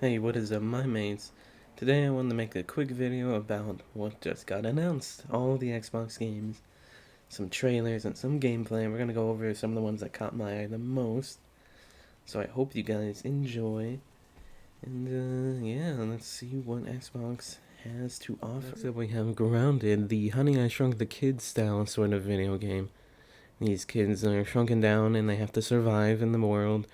Hey, what is up, my mates? Today I wanted to make a quick video about what just got announced. All the Xbox games, some trailers, and some gameplay. We're gonna go over some of the ones that caught my eye the most. So I hope you guys enjoy. And yeah, let's see what Xbox has to offer. Next up we have Grounded, the Honey I Shrunk the Kids style sort of video game. These kids are shrunken down and they have to survive in the world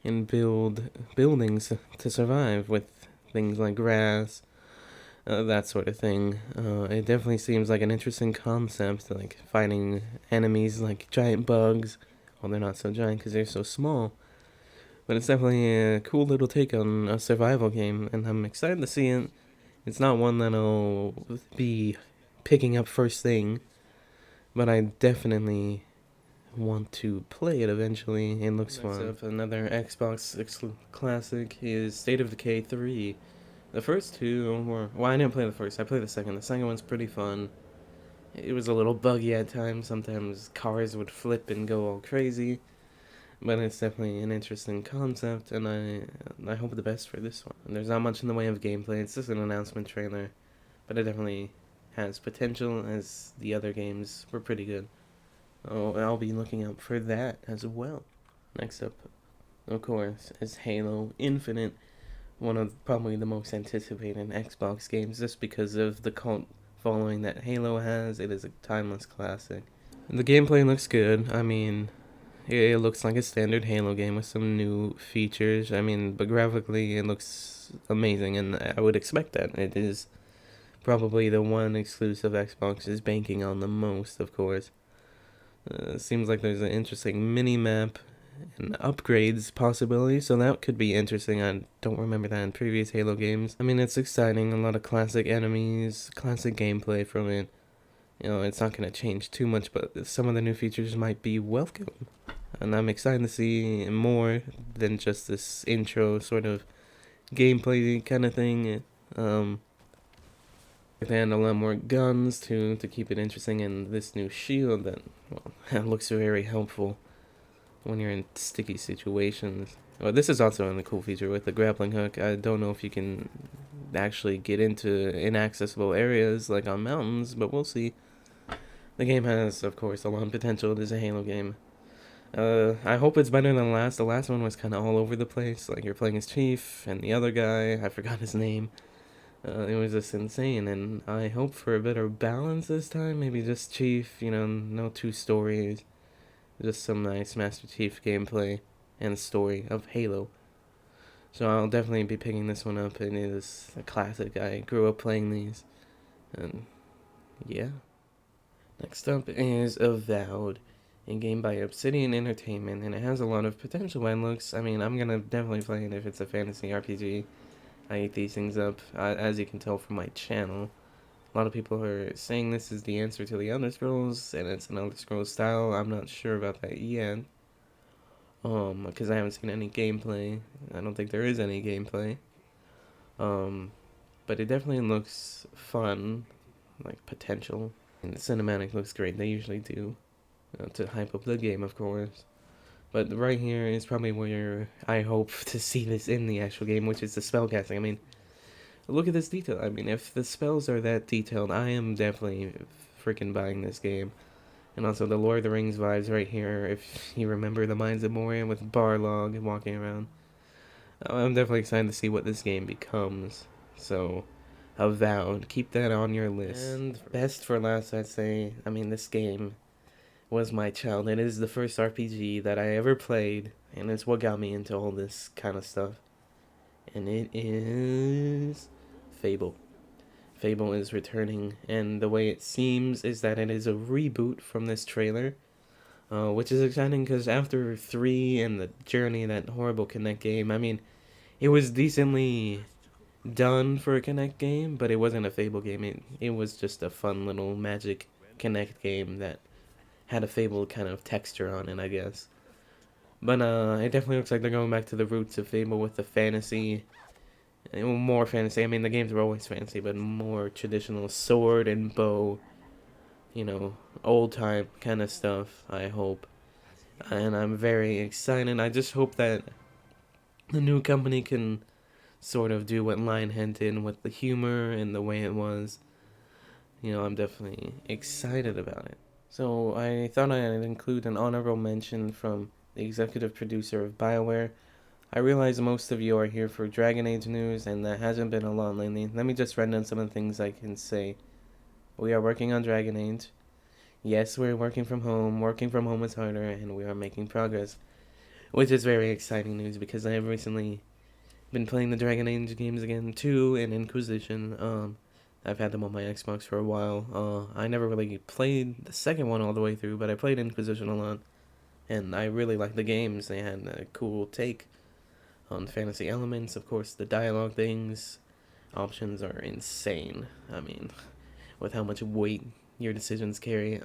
and build buildings to survive with things like grass, that sort of thing. It definitely seems like an interesting concept, like fighting enemies like giant bugs. Well, they're not so giant because they're so small. But it's definitely a cool little take on a survival game, and I'm excited to see it. It's not one that I'll be picking up first thing, but I definitely want to play it eventually. It looks fun. Next up, another Xbox classic is State of Decay 3. The first two were... Well, I didn't play the first. I played the second. The second one's pretty fun. It was a little buggy at times. Sometimes cars would flip and go all crazy. But it's definitely an interesting concept, and I hope the best for this one. And there's not much in the way of gameplay. It's just an announcement trailer. But it definitely has potential, as the other games were pretty good. Oh, I'll be looking out for that as well. Next up, of course, is Halo Infinite. One of probably the most anticipated Xbox games just because of the cult following that Halo has. It is a timeless classic. The gameplay looks good. I mean, it looks like a standard Halo game with some new features. I mean, but graphically it looks amazing, and I would expect that. It is probably the one exclusive Xbox is banking on the most, of course. Seems like there's an interesting mini-map and upgrades possibility, so that could be interesting. I don't remember that in previous Halo games. I mean, it's exciting, a lot of classic enemies, classic gameplay from it. You know, it's not going to change too much, but some of the new features might be welcome. And I'm excited to see more than just this intro sort of gameplay kind of thing. They had a lot more guns to keep it interesting, and this new shield that, well, looks very helpful when you're in sticky situations. Well, this is also a cool feature with the grappling hook. I don't know if you can actually get into inaccessible areas like on mountains, but we'll see. The game has, of course, a lot of potential. It is a Halo game. I hope it's better than the last. The last one was kind of all over the place. Like, you're playing as Chief and the other guy. I forgot his name. It was just insane, and I hope for a better balance this time. Maybe just Chief, no two stories. Just some nice Master Chief gameplay and story of Halo. So I'll definitely be picking this one up. It is a classic. I grew up playing these. And yeah. Next up is Avowed, a game by Obsidian Entertainment, and it has a lot of potential by looks. I mean, I'm gonna definitely play it if it's a fantasy RPG. I eat these things up, as you can tell from my channel. A lot of people are saying this is the answer to the Elder Scrolls, and it's an Elder Scrolls style. I'm not sure about that yet. Because I haven't seen any gameplay. I don't think there is any gameplay. But it definitely looks fun, like potential. And the cinematic looks great. They usually do, to hype up the game, of course. But right here is probably where I hope to see this in the actual game, which is the spellcasting. I mean, look at this detail. I mean, if the spells are that detailed, I am definitely freaking buying this game. And also the Lord of the Rings vibes right here, if you remember the Mines of Moria with Barlog walking around. I'm definitely excited to see what this game becomes. So, Avowed, keep that on your list. And best for last, I'd say, I mean, this game was my child. It is the first RPG that I ever played, and it's what got me into all this kind of stuff. And it is Fable. Fable is returning, and the way it seems is that it is a reboot from this trailer, which is exciting because after 3 and the Journey, that horrible Kinect game, I mean, it was decently done for a Kinect game, but it wasn't a Fable game. It was just a fun little magic Kinect game that had a Fable kind of texture on it, I guess. But it definitely looks like they're going back to the roots of Fable with the fantasy. More fantasy. I mean, the games were always fantasy, but more traditional sword and bow. Old time kind of stuff, I hope. And I'm very excited. I just hope that the new company can sort of do what Lionhead did with the humor and the way it was. I'm definitely excited about it. So I thought I'd include an honorable mention from the executive producer of BioWare. I realize most of you are here for Dragon Age news, and that hasn't been a lot lately. Let me just run down some of the things I can say. We are working on Dragon Age. Yes, we're working from home. Working from home is harder, and we are making progress, which is very exciting news because I have recently been playing the Dragon Age games again too, and Inquisition. I've had them on my Xbox for a while. I never really played the second one all the way through, but I played Inquisition a lot, and I really liked the games. They had a cool take on fantasy elements. Of course, the dialogue things, options are insane. I mean, with how much weight your decisions carry,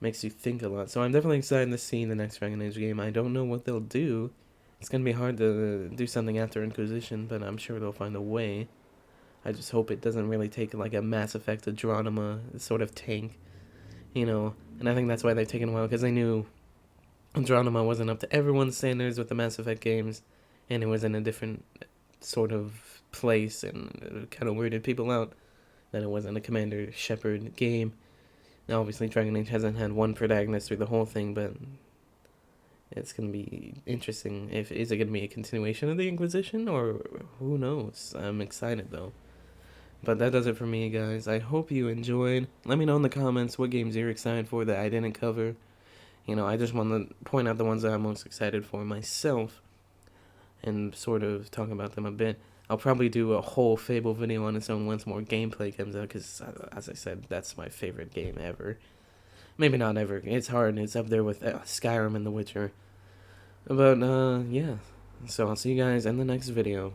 makes you think a lot. So I'm definitely excited to see the next Dragon Age game. I don't know what they'll do. It's gonna be hard to do something after Inquisition, but I'm sure they'll find a way. I just hope it doesn't really take like a Mass Effect Adronima sort of tank, And I think that's why they've taken a while, because they knew Andronima wasn't up to everyone's standards with the Mass Effect games, and it was in a different sort of place, and it kind of weirded people out that it wasn't a Commander Shepard game. Now, obviously, Dragon Age hasn't had one protagonist through the whole thing, but it's gonna be interesting. Is it gonna be a continuation of the Inquisition, or who knows? I'm excited though. But that does it for me, guys. I hope you enjoyed. Let me know in the comments what games you're excited for that I didn't cover. I just want to point out the ones that I'm most excited for myself and sort of talk about them a bit. I'll probably do a whole Fable video on its own once more gameplay comes out, because, as I said, that's my favorite game ever. Maybe not ever. It's hard. It's up there with Skyrim and The Witcher. But, yeah. So I'll see you guys in the next video.